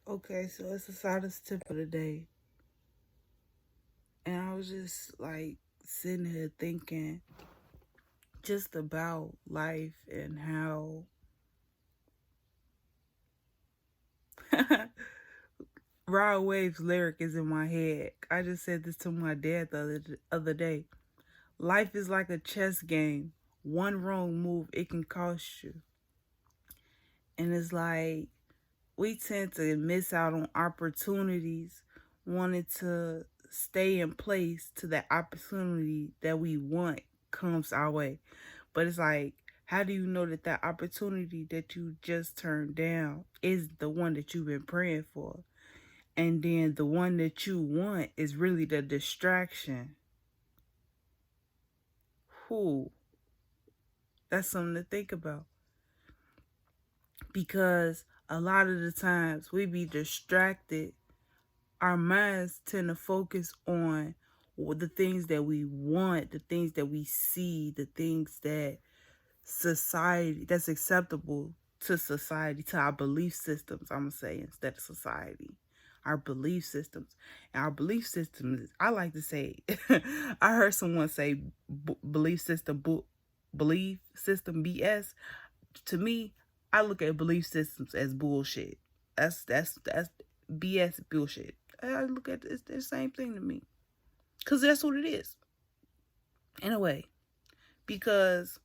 Okay, so it's the saddest tip of the day. And I was just like sitting here thinking just about life and how Rod Wave's lyric is in my head. I just said this to my dad the other day. Life is like a chess game. One wrong move, it can cost you. And it's like we tend to miss out on opportunities, wanting to stay in place to that opportunity that we want comes our way. But it's like, how do you know that that opportunity that you just turned down is the one that you've been praying for? And then the one that you want is really the distraction. Who? That's something to think about. Because a lot of the times we be distracted, our minds tend to focus on the things that we want, the things that we see, the things that society, that's acceptable to society, to our belief systems, I'm going to say, instead of society. Our belief systems. And our belief systems, I like to say, I heard someone say belief system, belief system BS. To me, I look at belief systems as bullshit. That's BS bullshit. I look at it's the same thing to me, cause that's what it is. In a way, because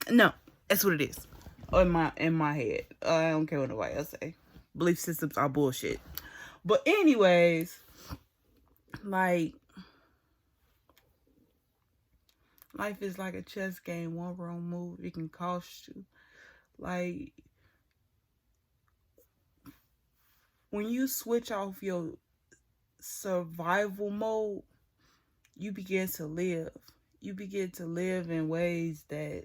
no, that's what it is. In my head, I don't care what nobody else say. Belief systems are bullshit. But anyways, like life is like a chess game. One wrong move, it can cost you. Like when you switch off your survival mode, you begin to live. You begin to live in ways that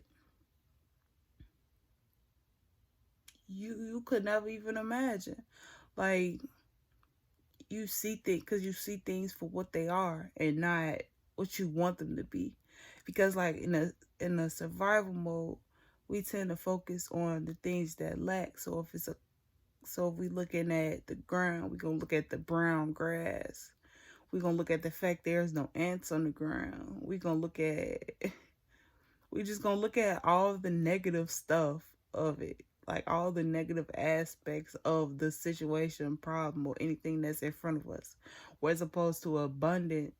you could never even imagine. Like you see things because you see things for what they are and not what you want them to be. Because like in a survival mode, we tend to focus on the things that lack. So if we looking at the ground, we're gonna look at the brown grass. We're gonna look at the fact there's no ants on the ground. We just gonna look at all the negative stuff of it, like all the negative aspects of the situation, problem, or anything that's in front of us. Whereas opposed to abundant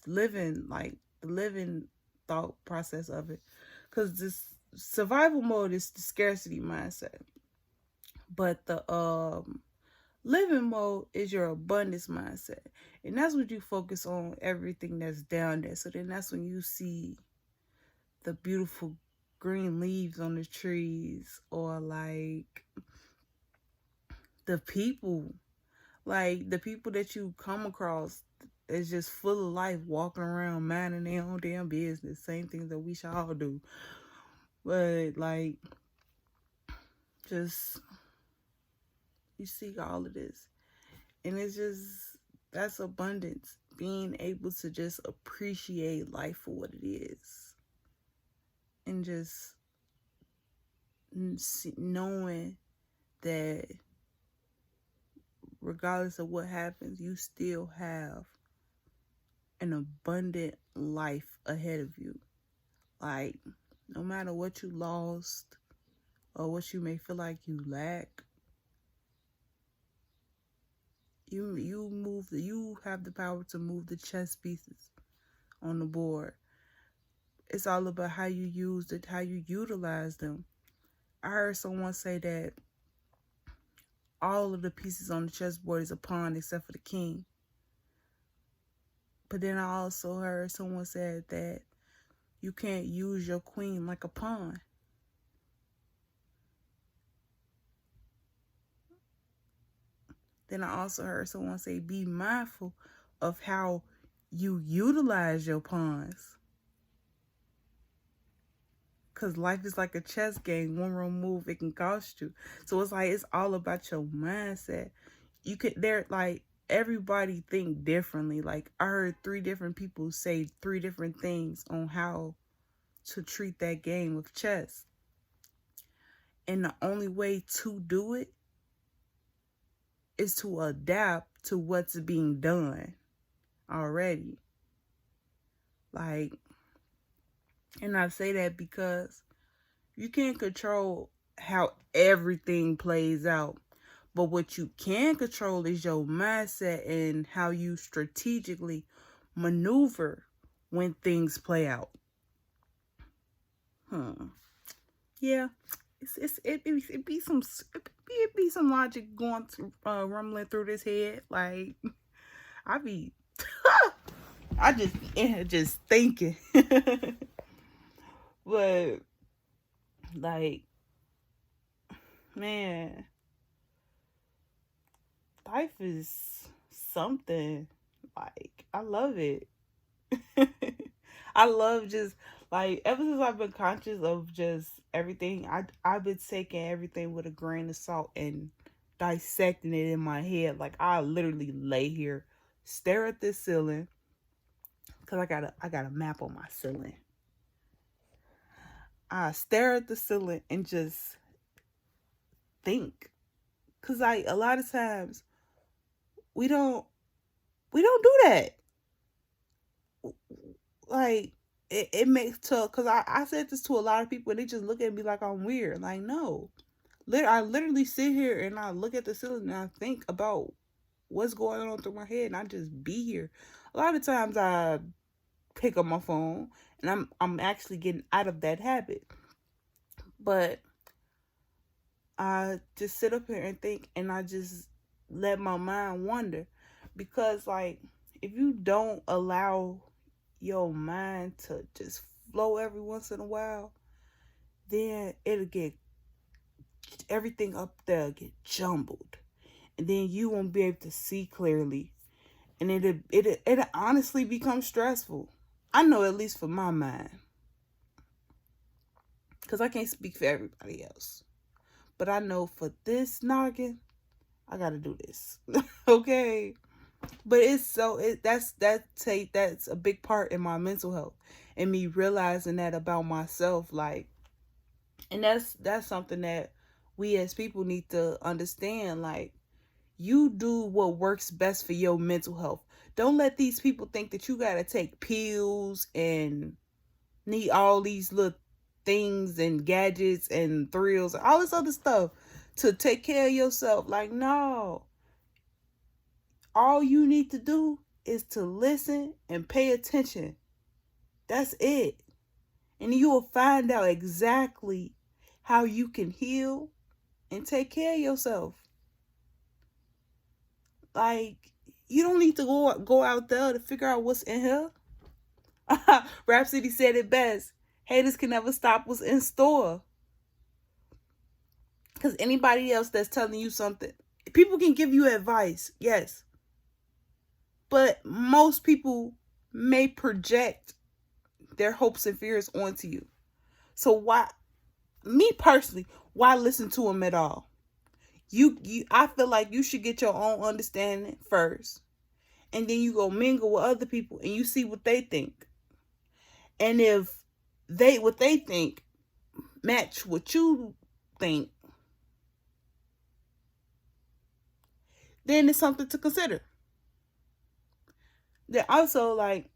living, like the living thought process of it. Because this survival mode is the scarcity mindset. But the living mode is your abundance mindset. And that's what you focus on, everything that's down there. So then that's when you see the beautiful green leaves on the trees, or like the people, like the people that you come across is just full of life, walking around minding their own damn business, same things that we should all do. But like just you see all of this, and it's just, that's abundance, being able to just appreciate life for what it is, and just knowing that regardless of what happens, you still have an abundant life ahead of you. Like, no matter what you lost or what you may feel like you lack, you have the power to move the chess pieces on the board. It's all about how you use it, how you utilize them. I heard someone say that all of the pieces on the chessboard is a pawn except for the king. But then I also heard someone said that you can't use your queen like a pawn. Then I also heard someone say, be mindful of how you utilize your pawns. Because life is like a chess game. One wrong move, it can cost you. So it's like, it's all about your mindset. Everybody think differently. Like, I heard 3 different people say 3 different things on how to treat that game of chess. And the only way to do it is to adapt to what's being done already. Like, and I say that because you can't control how everything plays out. But what you can control is your mindset and how you strategically maneuver when things play out. Yeah, it be some logic going to rumbling through this head. Like I be, I just be in here just thinking. But like, man, life is something. Like I love it. I love just like ever since I've been conscious of just everything, I've been taking everything with a grain of salt and dissecting it in my head. Like I literally lay here, stare at this ceiling, cause I got a map on my ceiling. I stare at the ceiling and just think, cause like a lot of times we don't do that. Like it makes tough because I said this to a lot of people and they just look at me like I'm weird. Like no, I literally sit here and I look at the ceiling and I think about what's going on through my head and I just be here. A lot of times I pick up my phone and I'm actually getting out of that habit, but I just sit up here and think and I just let my mind wander because like if you don't allow your mind to just flow every once in a while, then it'll get everything up there get jumbled, and then you won't be able to see clearly, and it'll honestly become stressful. I know, at least for my mind, because I can't speak for everybody else, but I know for this noggin, I gotta do this. Okay. But that's a big part in my mental health and me realizing that about myself. Like, and that's something that we as people need to understand. Like, you do what works best for your mental health. Don't let these people think that you gotta take pills and need all these little things and gadgets and thrills and all this other stuff to take care of yourself. Like, no. All you need to do is to listen and pay attention. That's it. And you will find out exactly how you can heal and take care of yourself. Like, you don't need to go out there to figure out what's in here. Rhapsody said it best. Haters can never stop what's in store. Because anybody else that's telling you something, people can give you advice, yes. But most people may project their hopes and fears onto you. So why, me personally, why listen to them at all? I feel like you should get your own understanding first. And then you go mingle with other people and you see what they think. And if what they think match what you think, then it's something to consider. Then also, like,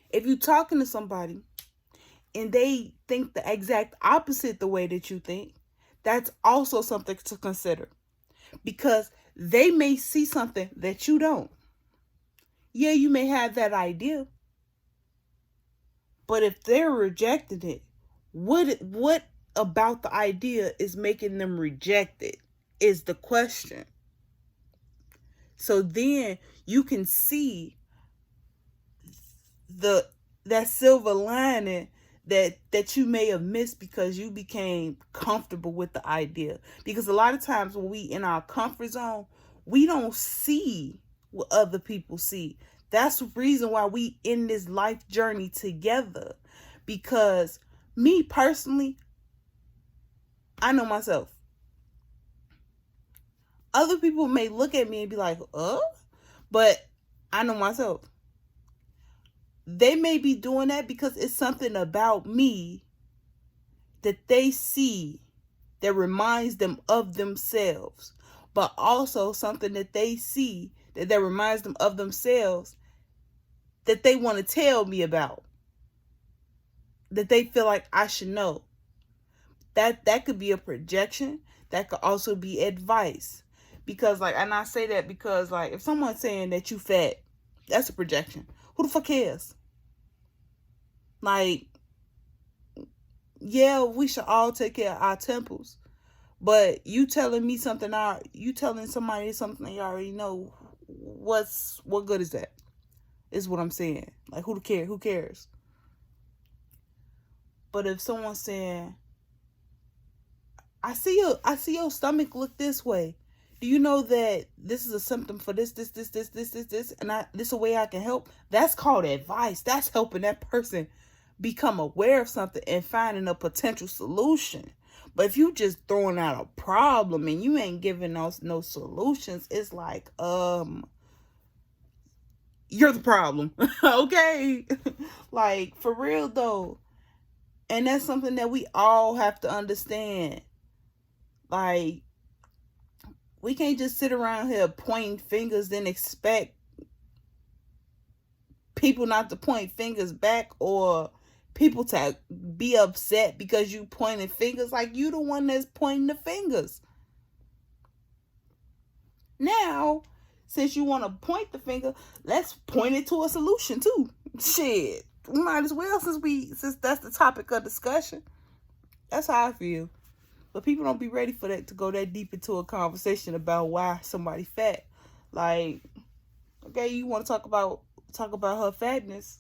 if you're talking to somebody and they think the exact opposite the way that you think, that's also something to consider. Because they may see something that you don't. Yeah, you may have that idea. But if they're rejecting it, what about the idea is making them reject it is the question. So then you can see that silver lining that you may have missed because you became comfortable with the idea. Because a lot of times when we in our comfort zone, we don't see what other people see. That's the reason why we in this life journey together. Because me personally, I know myself. Other people may look at me and be like, but I know myself. They may be doing that because it's something about me that they see that reminds them of themselves, but also something that they see that reminds them of themselves that they want to tell me about, that they feel like I should know. That could be a projection. That could also be advice. Because, like, and I say that because, like, if someone's saying that you fat, that's a projection. Who the fuck cares? Like, yeah, we should all take care of our temples. But you telling me something, you telling somebody something you already know, what good is that? Is what I'm saying. Like, who cares? But if someone's saying, I see your stomach look this way. Do you know that this is a symptom for this, and this a way I can help? That's called advice. That's helping that person become aware of something and finding a potential solution. But if you just throwing out a problem and you ain't giving us no solutions, it's like, you're the problem. Okay? Like, for real though. And that's something that we all have to understand. Like, we can't just sit around here pointing fingers and expect people not to point fingers back, or people to be upset because you pointing fingers. Like, you the one that's pointing the fingers. Now, since you want to point the finger, let's point it to a solution too. Shit, we might as well, since that's the topic of discussion. That's how I feel. But people don't be ready for that, to go that deep into a conversation about why somebody fat. Like, okay, you want to talk about her fatness.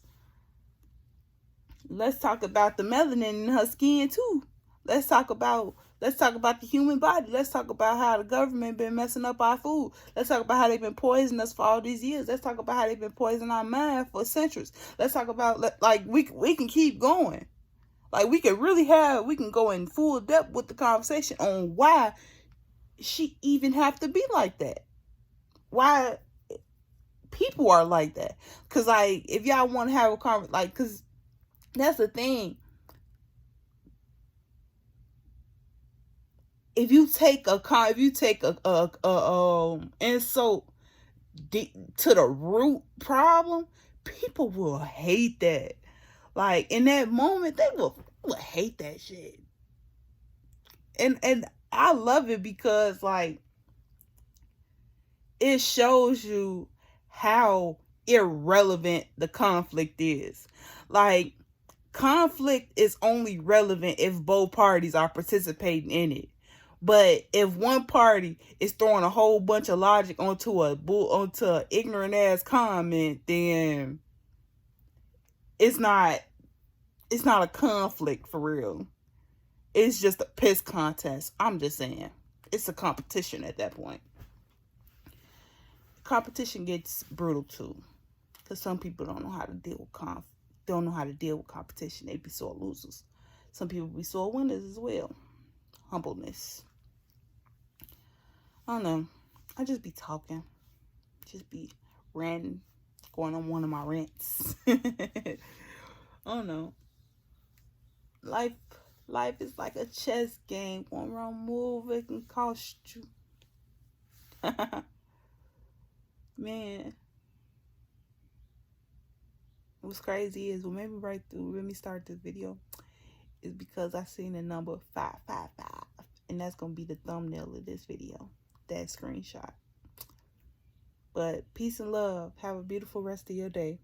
Let's talk about the melanin in her skin too. Let's talk about the human body. Let's talk about how the government been messing up our food. Let's talk about how they've been poisoning us for all these years. Let's talk about how they've been poisoning our mind for centuries. Let's talk about, like, we can keep going. Like, we can go in full depth with the conversation on why she even have to be like that. Why people are like that. Because, like, if y'all want to have a conversation, like, because that's the thing. If you take a insult to the root problem, people will hate that. Like, in that moment, they will hate that shit. And I love it because, like, it shows you how irrelevant the conflict is. Like, conflict is only relevant if both parties are participating in it. But if one party is throwing a whole bunch of logic onto an ignorant ass comment, then it's not a conflict for real. It's just a piss contest. I'm just saying. It's a competition at that point. Competition gets brutal too. Because some people don't know how to deal with competition. They be sore losers. Some people be sore winners as well. Humbleness. I don't know. I just be talking. Just be ranting. Going on one of my rants. I don't know. Life is like a chess game. One wrong move, it can cost you. Man. What's crazy is, when let me start this video, is because I seen the number 555. And that's going to be the thumbnail of this video. That screenshot. But peace and love. Have a beautiful rest of your day.